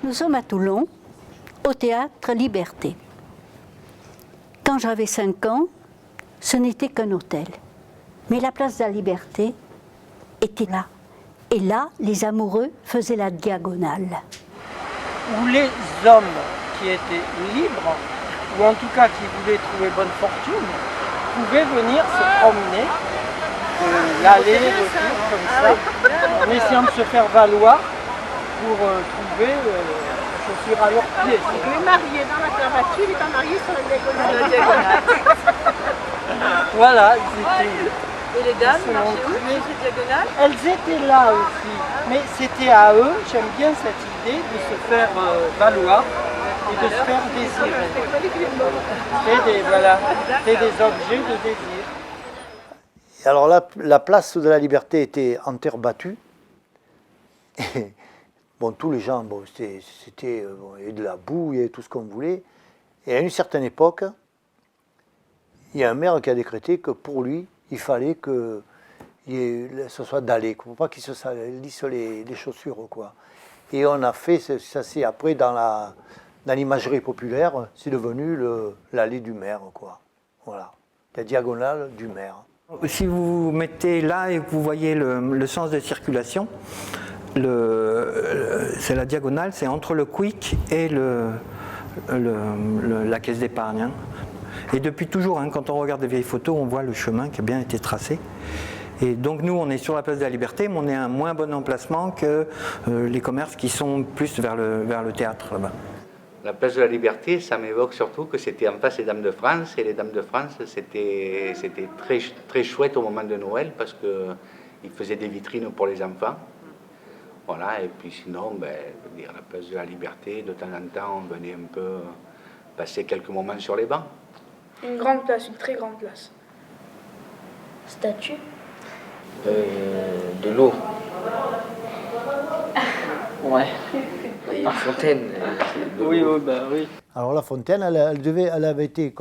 Nous sommes à Toulon, au théâtre Liberté. Quand j'avais 5 ans, ce n'était qu'un hôtel. Mais la place de la Liberté était là. Et là, les amoureux faisaient la diagonale. Où les hommes qui étaient libres, ou en tout cas qui voulaient trouver bonne fortune, pouvaient venir se promener, l'aller, le retour, comme ça, en essayant de se faire valoir pour trouver chaussures à leurs pieds. Il est marié dans la cravature, il est pas marié sur la diagonale. Voilà, ils étaient... Et les dames, marchaient où sur cette diagonale? Elles étaient là aussi, mais c'était à eux, j'aime bien cette idée de se faire valoir et de se faire désirer. C'était des objets de désir. Alors là, la place de la Liberté était en terre battue. Et, bon, tous les gens, bon, c'était il y avait de la boue, il y avait tout ce qu'on voulait. Et à une certaine époque, il y a un maire qui a décrété que pour lui, il fallait que ce soit dallé, pour pas qu'il se salisse les chaussures, quoi. Et on a fait, ça c'est après dans l'imagerie populaire, c'est devenu l'allée du maire, quoi. Voilà, la diagonale du maire. Si vous mettez là et que vous voyez le sens de circulation, c'est la diagonale, c'est entre le Quick et la caisse d'épargne. Hein. Et depuis toujours, hein, quand on regarde des vieilles photos, on voit le chemin qui a bien été tracé. Et donc nous, on est sur la place de la Liberté, mais on est à un moins bon emplacement que les commerces qui sont plus vers le théâtre là-bas. La place de la Liberté, ça m'évoque surtout que c'était en face des Dames de France, et les Dames de France, c'était très, très chouette au moment de Noël, parce qu'ils faisaient des vitrines pour les enfants. Voilà, et puis sinon, la place de la Liberté, de temps en temps, on venait un peu passer quelques moments sur les bancs. Une grande place, une très grande place. Statue? De l'eau. Ouais. La fontaine. Oui, oui. Alors la fontaine, elle avait été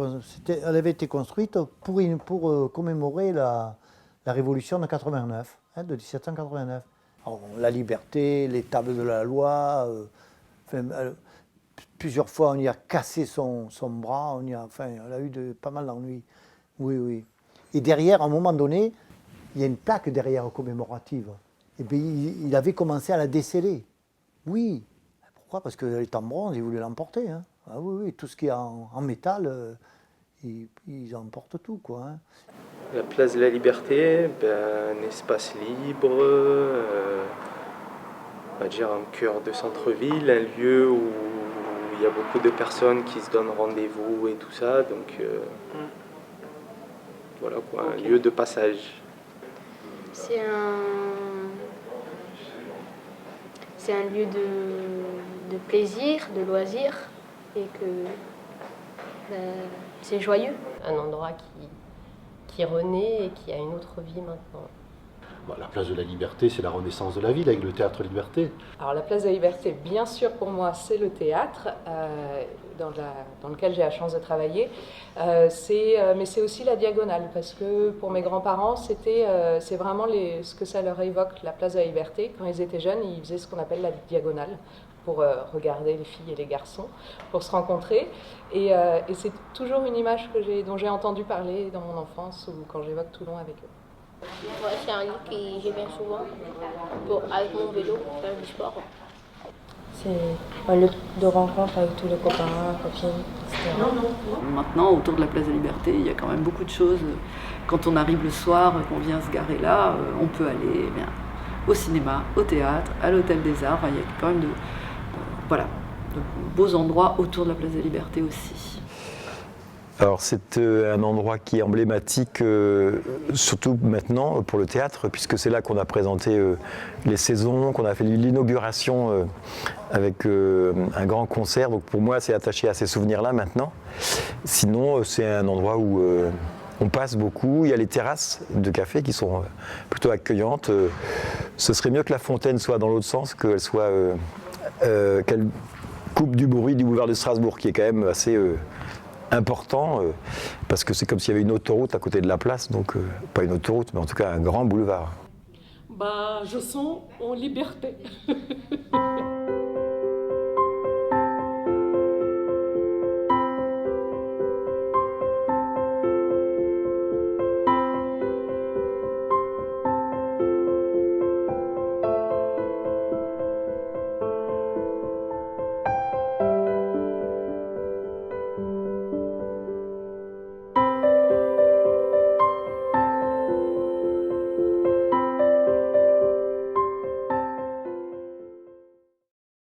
construite pour commémorer la Révolution de 89, hein, de 1789. Alors, la liberté, les tables de la loi, plusieurs fois on y a cassé son bras, elle a eu pas mal d'ennuis. Oui, oui. Et derrière, à un moment donné, il y a une plaque derrière commémorative. Et bien, il avait commencé à la déceler. Oui. Pourquoi? Parce qu'elle est en bronze, ils voulaient l'emporter. Hein. Ah oui, oui, tout ce qui est en métal, ils emportent tout, quoi. Hein. La place de la Liberté, un espace libre, on va dire un cœur de centre-ville, un lieu où il y a beaucoup de personnes qui se donnent rendez-vous et tout ça, donc voilà quoi, un lieu de passage. C'est un lieu de plaisir, de loisir, et que c'est joyeux. Un endroit qui renaît et qui a une autre vie maintenant. La place de la Liberté, c'est la renaissance de la ville avec le théâtre Liberté. Alors la place de la Liberté, bien sûr pour moi, c'est le théâtre dans lequel j'ai la chance de travailler. Mais c'est aussi la diagonale, parce que pour mes grands-parents, c'est vraiment ce que ça leur évoque, la place de la Liberté. Quand ils étaient jeunes, ils faisaient ce qu'on appelle la diagonale, pour regarder les filles et les garçons, pour se rencontrer. Et c'est toujours une image dont j'ai entendu parler dans mon enfance ou quand j'évoque Toulon avec eux. Ouais, c'est un lieu que j'ai bien souvent avec mon vélo pour faire du sport. C'est un lieu de rencontre avec tous les copains, copines, etc. Maintenant, autour de la place de la Liberté, il y a quand même beaucoup de choses. Quand on arrive le soir, qu'on vient se garer là, on peut aller au cinéma, au théâtre, à l'Hôtel des Arts. Il y a quand même de beaux endroits autour de la place de la Liberté aussi. Alors c'est un endroit qui est emblématique, surtout maintenant pour le théâtre, puisque c'est là qu'on a présenté les saisons, qu'on a fait l'inauguration avec un grand concert. Donc pour moi c'est attaché à ces souvenirs-là maintenant. Sinon c'est un endroit où on passe beaucoup. Il y a les terrasses de café qui sont plutôt accueillantes. Ce serait mieux que la fontaine soit dans l'autre sens, qu'elle coupe du bruit du boulevard de Strasbourg, qui est quand même assez important, parce que c'est comme s'il y avait une autoroute à côté de la place, donc pas une autoroute, mais en tout cas un grand boulevard. Je sens en liberté.